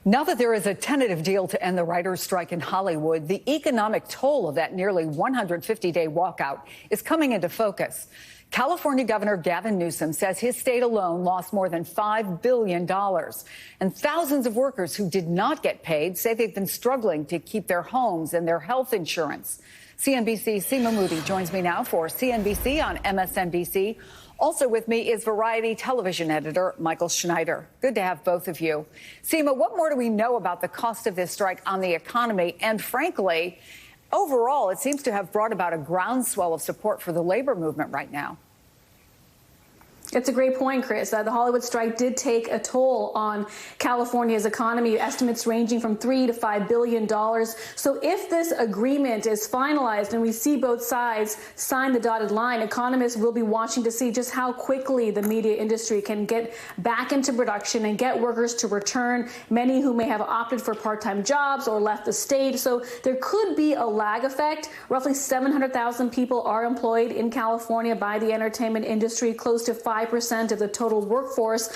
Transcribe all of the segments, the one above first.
Now that there is a tentative deal to end the writers' strike in Hollywood, the economic toll of that nearly 150-day walkout is coming into focus. California Governor Gavin Newsom says his state alone lost more than $5 billion. And thousands of workers who did not get paid say they've been struggling to keep their homes and their health insurance. CNBC's Seema Moody joins me now for CNBC on MSNBC. Also with me is Variety television editor Michael Schneider. Good to have both of you. Seema, what more do we know about the cost of this strike on the economy? And frankly, overall, it seems to have brought about a groundswell of support for the labor movement right now. It's a great point, Chris. The Hollywood strike did take a toll on California's economy, estimates ranging from $3 to $5 billion. So if this agreement is finalized and we see both sides sign the dotted line, economists will be watching to see just how quickly the media industry can get back into production and get workers to return, many who may have opted for part-time jobs or left the state. So there could be a lag effect. Roughly 700,000 people are employed in California by the entertainment industry, close to 5% of the total workforce,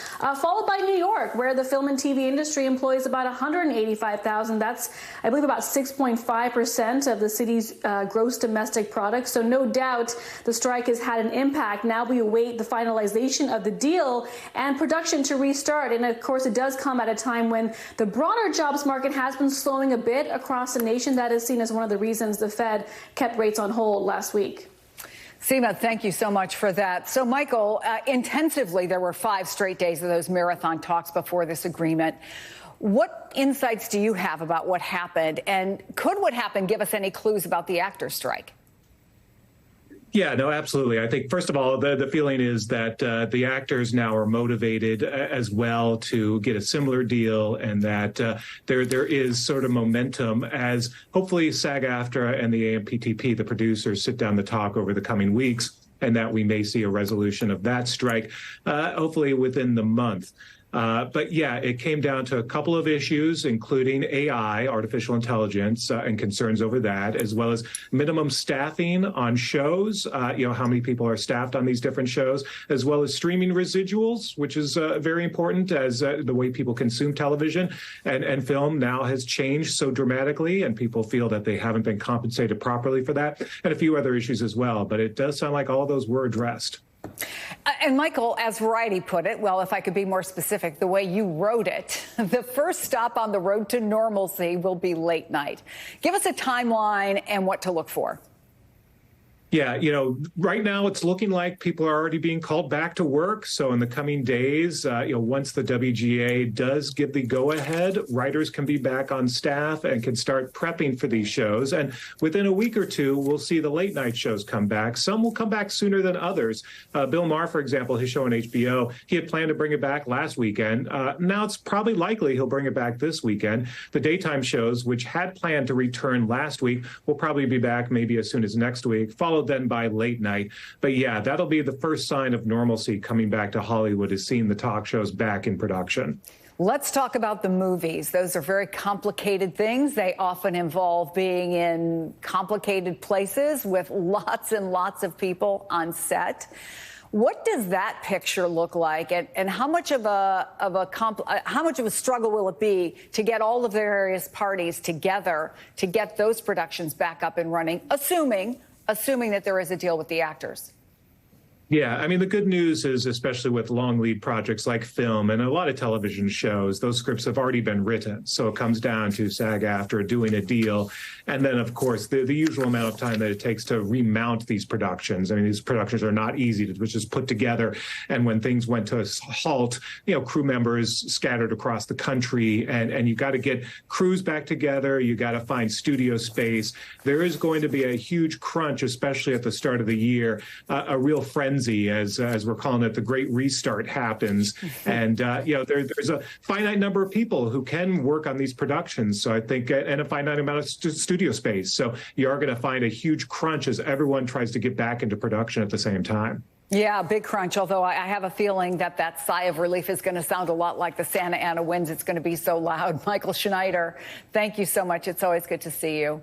followed by New York, where the film and TV industry employs about 185,000. That's, I believe, about 6.5% of the city's gross domestic product. So no doubt the strike has had an impact. Now we await the finalization of the deal and production to restart. And of course, it does come at a time when the broader jobs market has been slowing a bit across the nation. That is seen as one of the reasons the Fed kept rates on hold last week. Seema, thank you so much for that. So, Michael, intensively, there were 5 straight days of those marathon talks before this agreement. What insights do you have about what happened? And could what happened give us any clues about the actors' strike? Yeah, no, absolutely. I think, first of all, the feeling is that the actors now are motivated as well to get a similar deal, and that there is sort of momentum as hopefully SAG-AFTRA and the AMPTP, the producers, sit down to talk over the coming weeks, and that we may see a resolution of that strike, hopefully within the month. But yeah, it came down to a couple of issues, including AI, artificial intelligence, and concerns over that, as well as minimum staffing on shows, how many people are staffed on these different shows, as well as streaming residuals, which is very important as the way people consume television and film now has changed so dramatically, and people feel that they haven't been compensated properly for that, and a few other issues as well. But it does sound like all those were addressed. And Michael, as Variety put it, well, if I could be more specific, the way you wrote it, the first stop on the road to normalcy will be late night. Give us a timeline and what to look for. Yeah, right now it's looking like people are already being called back to work. So in the coming days, once the WGA does give the go-ahead, writers can be back on staff and can start prepping for these shows. And within a week or two, we'll see the late night shows come back. Some will come back sooner than others. Bill Maher, for example, his show on HBO, he had planned to bring it back last weekend. Now it's probably likely he'll bring it back this weekend. The daytime shows, which had planned to return last week, will probably be back maybe as soon as next week, followed then by late night. But yeah, that'll be the first sign of normalcy coming back to Hollywood, is seeing the talk shows back in production. Let's talk about the movies. Those are very complicated things. They often involve being in complicated places with lots and lots of people on set. What does that picture look like, and how much of a struggle will it be to get all of the various parties together to get those productions back up and running, assuming that there is a deal with the actors? Yeah, I mean, the good news is, especially with long lead projects like film and a lot of television shows, those scripts have already been written. So it comes down to SAG-AFTRA doing a deal. And then, of course, the usual amount of time that it takes to remount these productions. I mean, these productions are not easy to just put together. And when things went to a halt, crew members scattered across the country, and you got to get crews back together. You got to find studio space. There is going to be a huge crunch, especially at the start of the year, a real frenzy, as we're calling it. The great restart happens. And, there's a finite number of people who can work on these productions. So I think, and a finite amount of studio space. So you are going to find a huge crunch as everyone tries to get back into production at the same time. Yeah, big crunch, although I have a feeling that sigh of relief is going to sound a lot like the Santa Ana winds. It's going to be so loud. Michael Schneider, thank you so much. It's always good to see you.